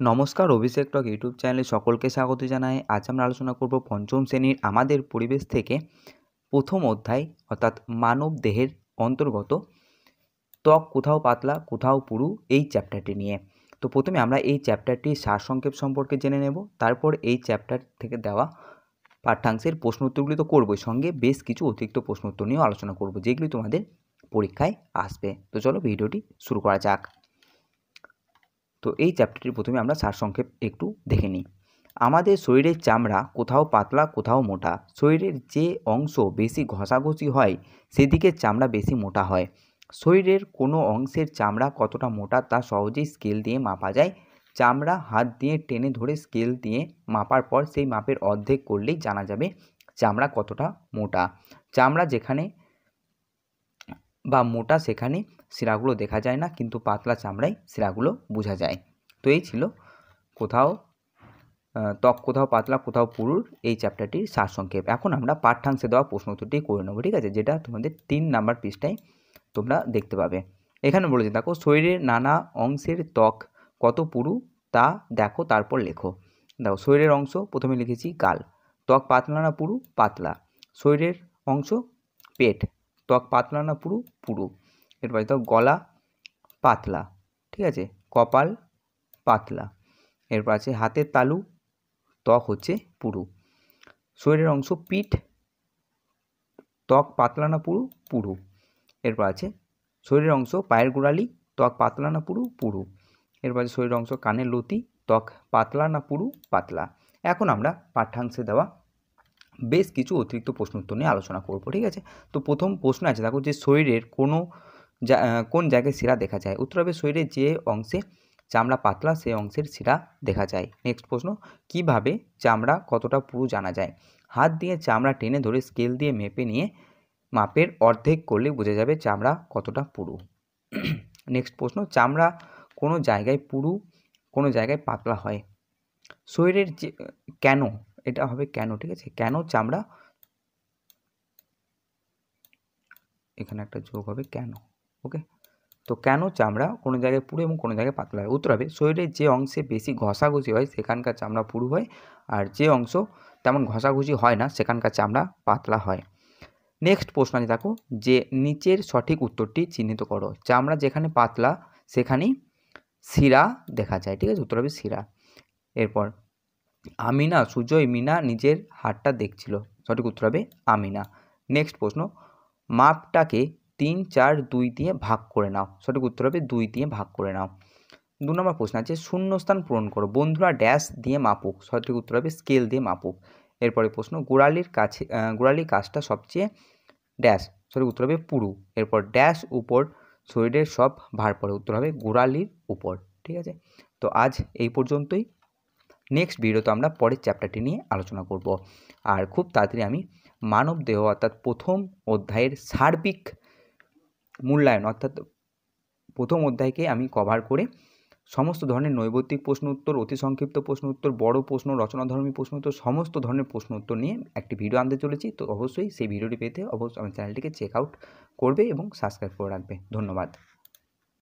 নমস্কার, অভিষেক টক ইউটিউব চ্যানেলে সকলকে স্বাগত জানাই। আজ আমরা আলোচনা করব পঞ্চম শ্রেণীর আমাদের পরিবেশ থেকে প্রথম অধ্যায় অর্থাৎ মানব দেহের অন্তর্গত ত্বক কোথাও পাতলা কোথাও পুরু এই চ্যাপ্টারটি নিয়ে। তো প্রথমে আমরা এই চ্যাপ্টারটির সারসংক্ষেপ সম্পর্কে জেনে নেব, তারপর এই চ্যাপ্টার থেকে দেওয়া পাঠ্যাংশের প্রশ্ন উত্তরগুলি তো করবই, সঙ্গে বেশ কিছু অতিরিক্ত প্রশ্ন উত্তর নিয়েও আলোচনা করব যেগুলি তোমাদের পরীক্ষায় আসবে। তো চলো ভিডিওটি শুরু করা যাক। তো এই চ্যাপ্টারটির প্রথমে আমরা সারসংক্ষেপ একটু দেখে নিই। আমাদের শরীরের চামড়া কোথাও পাতলা কোথাও মোটা। শরীরের যে অংশ বেশি ঘষাঘষি হয় সেদিকে চামড়া বেশি মোটা হয়। শরীরের কোনো অংশের চামড়া কতটা মোটা তা সহজেই স্কেল দিয়ে মাপা যায়। চামড়া হাত দিয়ে টেনে ধরে স্কেল দিয়ে মাপার পর সেই মাপের অর্ধেক করলেই জানা যাবে চামড়া কতটা মোটা। চামড়া যেখানে বা মোটা সেখানে শিরাগুলো দেখা যায় না, কিন্তু পাতলা চামড়ায় শিরাগুলো বোঝা যায়। তো এই ছিল কোথাও ত্বক কোথাও পাতলা কোথাও পুরুর এই চ্যাপ্টারটির সারসংক্ষেপ। এখন আমরা পাঠ্যাংশে দেওয়া প্রশ্ন উত্তরটি করে নেব, ঠিক আছে, যেটা তোমাদের 3 নাম্বার পৃষ্ঠায় তোমরা দেখতে পাবে। এখানে বলেছে দেখো, শরীরের নানা অংশের ত্বক কত পুরু তা দেখো, তারপর লেখো। দেখো, শরীরের অংশ প্রথমে লিখেছি গাল। ত্বক পাতলা না পুরু? পাতলা। শরীরের অংশ পেট। ত্বক পাতলা না পুরু? পুরু। এরপরে তো গলা পাতলা, ঠিক আছে। কপাল পাতলা। এরপর আছে হাতের তালু, ত্বক হচ্ছে পুরু। শরীরের অংশ পিঠ, ত্বক পাতলা না পুরু? পুরু। এরপর আছে শরীরের অংশ পায়ের গোড়ালি, ত্বক পাতলা না পুরু? পুরু। এরপর আছে শরীরের অংশ কানের লতি, ত্বক পাতলা না পুরু? পাতলা। এখন আমরা পাঠ্যাংশে দেওয়া বেশ কিছু অতিরিক্ত প্রশ্ন উত্তর নিয়ে আলোচনা করব, ঠিক আছে। তো প্রথম প্রশ্ন আছে দেখো, যে শরীরের কোন জায়গায় শিরা দেখা যায়? উত্তর হবে শরীরের যে অংশে চামড়া পাতলা সেই অংশের শিরা দেখা যায়। নেক্সট প্রশ্ন, কিভাবে চামড়া কতটা পুরু জানা যায়? হাত দিয়ে চামড়া টেনে ধরে স্কেল দিয়ে মেপে নিয়ে মাপের অর্ধেক করলে বোঝা যাবে চামড়া কতটা পুরু। নেক্সট প্রশ্ন, চামড়া কোনো জায়গায় পুরু কোনো জায়গায় পাতলা হয়? শরীরের যে কেন, এটা হবে কেন, ঠিক আছে, কেন চামড়া, এখানে একটা যোগ হবে কেন, ওকে। তো কেন চামড়া কোনো জায়গায় পুরু এবং কোনো জায়গায় পাতলা হয়? উত্তর হবে শরীরের যে অংশে বেশি ঘষাঘষি হয় সেখানকার চামড়া পুরু হয়, আর যে অংশ তেমন ঘষাঘষি হয় না সেখানকার চামড়া পাতলা হয়। নেক্সট প্রশ্ন আছে দেখো, যে নিচের সঠিক উত্তরটি চিহ্নিত করো। চামড়া যেখানে পাতলা সেখানেই শিরা দেখা যায়, ঠিক আছে, উত্তর হবে শিরা। এরপর আমিনা সুজয় মিনা নিজের হাতটা দেখছিল, সঠিক উত্তর হবে আমিনা। নেক্সট প্রশ্ন, মাপটাকে 3, 4, 2 দিয়ে ভাগ করে নাও, সঠিক উত্তর হবে 2 দিয়ে ভাগ করে নাও। 2 নম্বর প্রশ্ন আছে, শূন্যস্থান পূরণ করো। বন্ধুরা ড্যাশ দিয়ে মাপুক, সঠিক উত্তর হবে স্কেল দিয়ে মাপুক। এরপরে প্রশ্ন, গোড়ালির কাছটা সবচেয়ে ড্যাশ, সঠিক উত্তর হবে পুরু। এরপর ড্যাশ উপর শরীরের সব ভার পড়ে, উত্তর হবে গোড়ালির উপর, ঠিক আছে। তো আজ এই পর্যন্তই। নেক্সট ভিডিওতে আমরা পরের চ্যাপ্টারটি নিয়ে আলোচনা করব, আর খুব তাড়াতাড়ি আমি মানব দেহ অর্থাৎ প্রথম অধ্যায়ের সার্বিক মূল্যায়ন অর্থাৎ প্রথম অধ্যায়কে আমি কভার করে সমস্ত ধরনের নৈবত্তিক প্রশ্ন উত্তর, অতি সংক্ষিপ্ত প্রশ্ন উত্তর, বড় প্রশ্ন, রচনাধর্মী প্রশ্ন উত্তর, সমস্ত ধরনের প্রশ্ন উত্তর নিয়ে একটি ভিডিও আনতে চলেছি। তো অবশ্যই সেই ভিডিওটি পেতে অবশ্যই আমার চ্যানেলটিকে চেক আউট করবে এবং সাবস্ক্রাইব করে রাখবে। ধন্যবাদ।